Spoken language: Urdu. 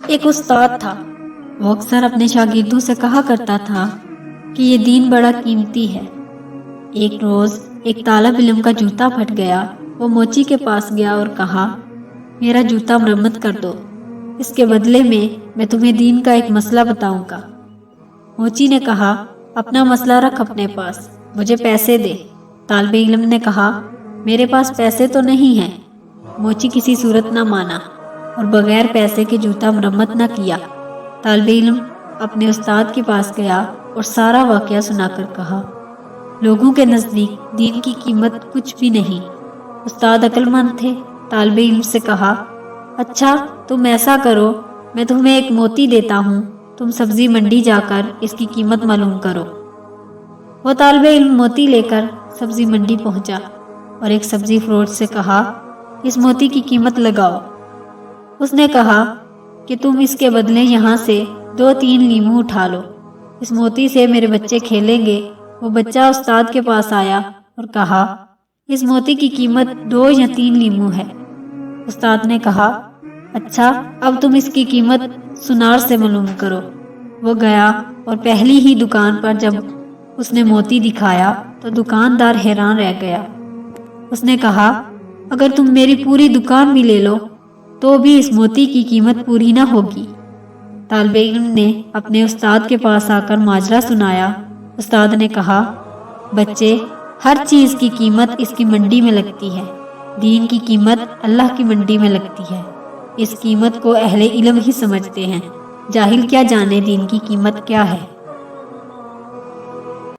ایک استاد تھا۔ وہ اکثر اپنے شاگردوں سے کہا کرتا تھا کہ یہ دین بڑا قیمتی ہے۔ ایک روز ایک طالب علم کا جوتا پھٹ گیا۔ وہ موچی کے پاس گیا اور کہا، میرا جوتا مرمت کر دو، اس کے بدلے میں تمہیں دین کا ایک مسئلہ بتاؤں گا۔ موچی نے کہا، اپنا مسئلہ رکھ اپنے پاس، مجھے پیسے دے۔ طالب علم نے کہا، میرے پاس پیسے تو نہیں ہیں۔ موچی کسی صورت نہ مانا اور بغیر پیسے کے جوتا مرمت نہ کیا۔ طالب علم اپنے استاد کے پاس گیا اور سارا واقعہ سنا کر کہا، لوگوں کے نزدیک دین کی قیمت کچھ بھی نہیں۔ استاد عقل مند تھے۔ طالب علم سے کہا، اچھا تم ایسا کرو، میں تمہیں ایک موتی دیتا ہوں، تم سبزی منڈی جا کر اس کی قیمت معلوم کرو۔ وہ طالب علم موتی لے کر سبزی منڈی پہنچا اور ایک سبزی فروش سے کہا، اس موتی کی قیمت لگاؤ۔ اس نے کہا کہ تم اس کے بدلے یہاں سے 2-3 لیموں اٹھا لو، اس موتی سے میرے بچے کھیلیں گے۔ وہ بچہ استاد کے پاس آیا اور کہا، اس موتی کی قیمت 2 یا 3 لیموں ہے۔ استاد نے کہا، اچھا اب تم اس کی قیمت سنار سے معلوم کرو۔ وہ گیا اور پہلی ہی دکان پر جب اس نے موتی دکھایا تو دکاندار حیران رہ گیا۔ اس نے کہا، اگر تم میری پوری دکان بھی لے لو تو بھی اس موتی کی قیمت پوری نہ ہوگی۔ طالب علم نے اپنے استاد کے پاس آ کر ماجرا سنایا۔ استاد نے کہا، بچے، ہر چیز کی قیمت اس کی منڈی میں لگتی ہے، دین کی قیمت اللہ کی منڈی میں لگتی ہے۔ اس قیمت کو اہل علم ہی سمجھتے ہیں، جاہل کیا جانے دین کی قیمت کیا ہے۔